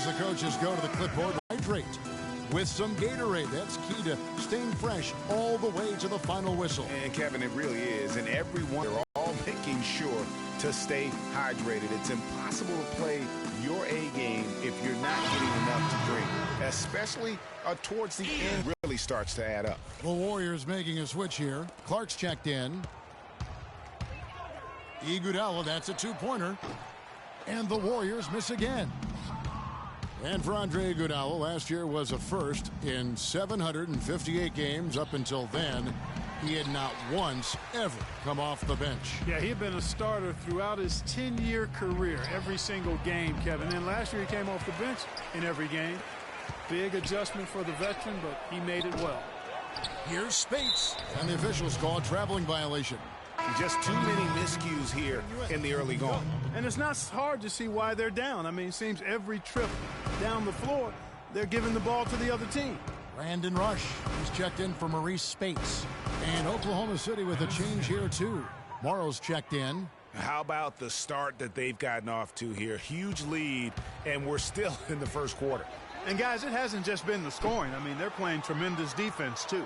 as the coaches go to the clipboard, hydrate with some Gatorade. That's key to staying fresh all the way to the final whistle. And Kevin, it really is. And everyone, they're all making sure to stay hydrated. It's impossible to play your A game if you're not getting enough to drink, especially towards the end. Really starts to add up. The Warriors making a switch here. Clark's checked in. Iguodala, that's a two-pointer. And the Warriors miss again. And for Andre Iguodala, last year was a first in 758 games. Up until then, he had not once ever come off the bench. Yeah, he had been a starter throughout his 10-year career, every single game, Kevin. And last year he came off the bench in every game. Big adjustment for the veteran, but he made it well. Here's Spates, and the officials call a traveling violation. Just too many miscues here in the early going. And it's not hard to see why they're down. I mean, it seems every trip down the floor, they're giving the ball to the other team. Brandon Rush, he's checked in for Maurice Spates. And Oklahoma City with a change here, too. Morrow's checked in. How about the start that they've gotten off to here? Huge lead, and we're still in the first quarter. And, guys, it hasn't just been the scoring. I mean, they're playing tremendous defense, too.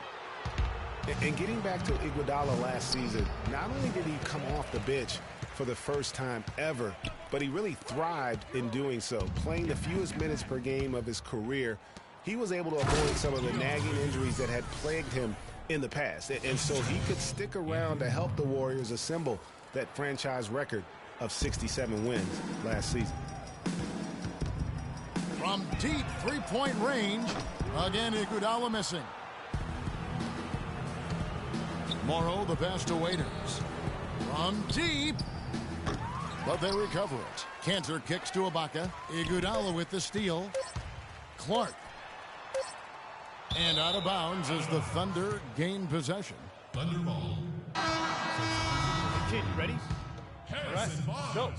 And getting back to Iguodala last season, not only did he come off the bench for the first time ever, but he really thrived in doing so. Playing the fewest minutes per game of his career, he was able to avoid some of the nagging injuries that had plagued him in the past. And so he could stick around to help the Warriors assemble that franchise record of 67 wins last season. From deep three-point range, again Iguodala missing. Morrow, the pass to Waiters. From deep. But they recover it. Cantor kicks to Ibaka. Iguodala with the steal. Clark. And out of bounds as the Thunder gain possession. Thunder ball. Okay, you ready? All right, go.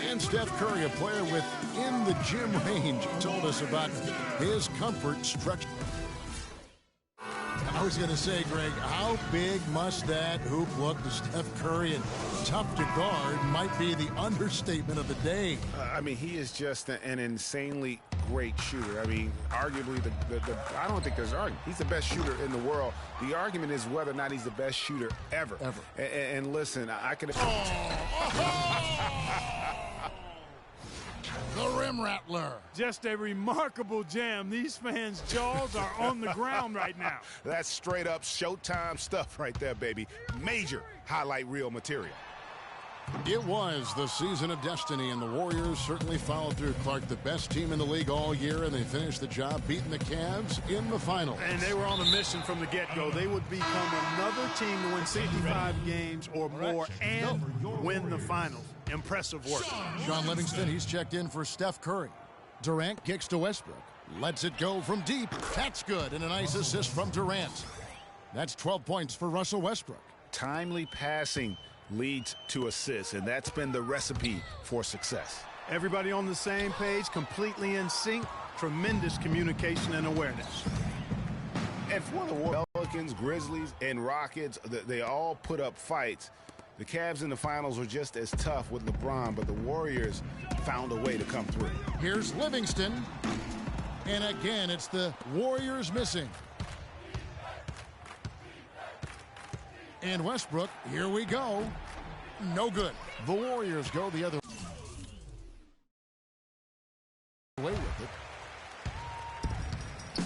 And Steph Curry, a player within the gym range, told us about his comfort stretch. I was going to say, Greg, how big must that hoop look to Steph Curry? And tough to guard might be the understatement of the day. I mean, he is just an insanely great shooter. I mean, arguably, I don't think there's an argument. He's the best shooter in the world. The argument is whether or not he's the best shooter ever. And listen, I can... The rim rattler. Just a remarkable jam. These fans' jaws are on the ground right now. That's straight up Showtime stuff right there, baby. Major highlight reel material. It was the season of destiny, and the Warriors certainly followed through. Clark, the best team in the league all year, and they finished the job beating the Cavs in the finals. And they were on a mission from the get-go. They would become another team to win 65 games or more and win the finals. Impressive work. Sean Livingston, he's checked in for Steph Curry. Durant kicks to Westbrook. Lets it go from deep. That's good, and a nice assist from Durant. That's 12 points for Russell Westbrook. Timely passing leads to assists, and that's been the recipe for success. Everybody on the same page, completely in sync, tremendous communication and awareness. And for the Pelicans, Grizzlies, and Rockets, they all put up fights. The Cavs in the finals were just as tough with LeBron, but the Warriors found a way to come through. Here's Livingston. And again, it's the Warriors missing. And Westbrook, here we go. No good. The Warriors go the other way with it.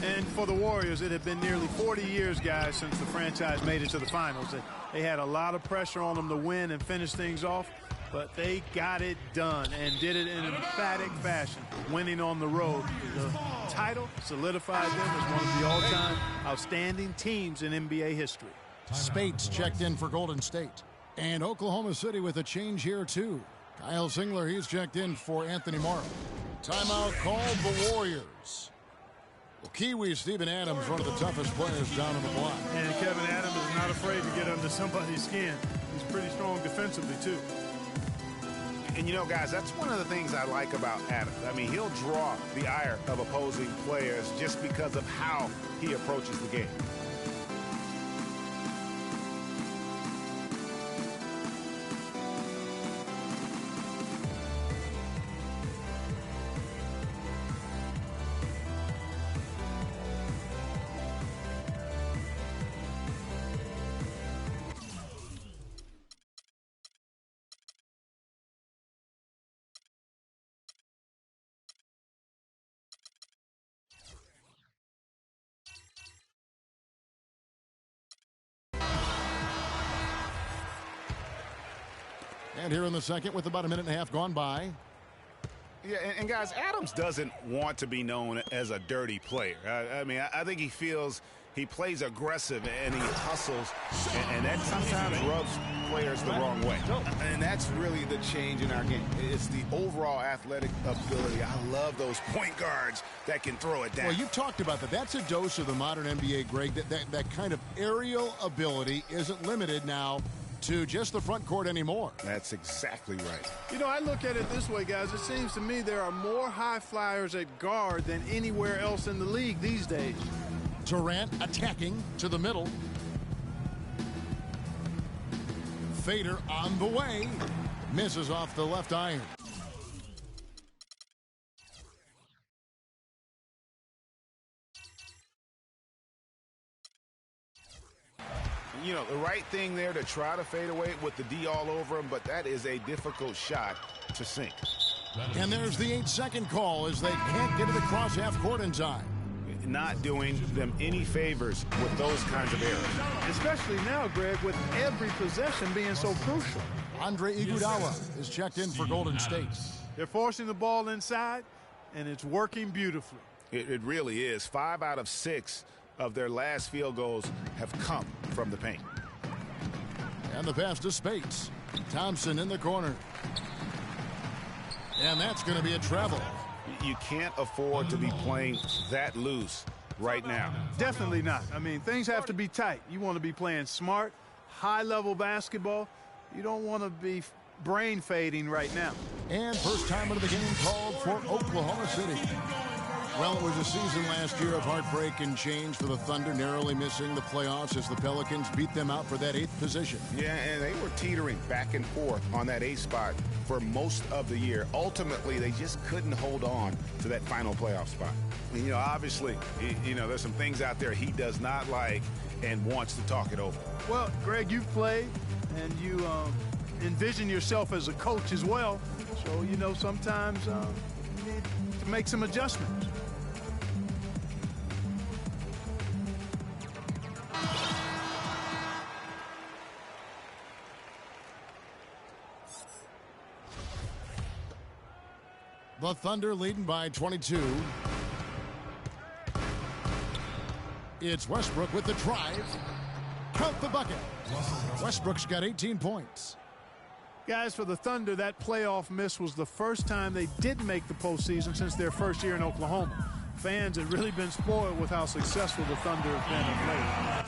And for the Warriors, it had been nearly 40 years, guys, since the franchise made it to the finals. They had a lot of pressure on them to win and finish things off, but they got it done and did it in emphatic fashion, winning on the road. The title solidified them as one of the all-time outstanding teams in NBA history. Spates checked in for Golden State. And Oklahoma City with a change here, too. Kyle Singler, he's checked in for Anthony Morrow. Timeout called the Warriors. Well, Kiwi Steven Adams, one of the toughest players down on the block. And Kevin Adams is not afraid to get under somebody's skin. He's pretty strong defensively, too. And, you know, guys, that's one of the things I like about Adams. I mean, he'll draw the ire of opposing players just because of how he approaches the game. And here in the second with about a minute and a half gone by. Yeah, and guys, Adams doesn't want to be known as a dirty player. I mean, I think he feels he plays aggressive and he hustles, and that sometimes rubs players the wrong way. And that's really the change in our game. It's the overall athletic ability. I love those point guards that can throw it down. Well, you talked about that. That's a dose of the modern NBA, Greg. That kind of aerial ability isn't limited now to just the front court anymore. That's exactly right. You know, I look at it this way, guys. It seems to me there are more high flyers at guard than anywhere else in the league these days. Durant attacking to the middle. Fader on the way. Misses off the left iron. You know, the right thing there to try to fade away with the D all over him, but that is a difficult shot to sink. And there's the 8-second call as they can't get it across half court in time. Not doing them any favors with those kinds of errors. Especially now, Greg, with every possession being so crucial. Andre Iguodala is checked in for Golden State. They're forcing the ball inside, and it's working beautifully. It really is. 5 out of 6 of their last field goals have come from the paint. And the pass to Spates. Thompson in the corner. And that's going to be a travel. You can't afford to be playing that loose right now. Definitely not. I mean, things have to be tight. You want to be playing smart, high-level basketball. You don't want to be brain fading right now. And first time into the game called for Oklahoma City. Well, it was a season last year of heartbreak and change for the Thunder, narrowly missing the playoffs as the Pelicans beat them out for that 8th position. Yeah, and they were teetering back and forth on that 8th spot for most of the year. Ultimately, they just couldn't hold on to that final playoff spot. And, you know, obviously, you know, there's some things out there he does not like and wants to talk it over. Well, Greg, you've played, and you envision yourself as a coach as well. So, you know, sometimes you need to make some adjustments. The Thunder leading by 22. It's Westbrook with the drive. Count the bucket. Westbrook's got 18 points. Guys, for the Thunder, that playoff miss was the first time they didn't make the postseason since their first year in Oklahoma. Fans have really been spoiled with how successful the Thunder have been of late.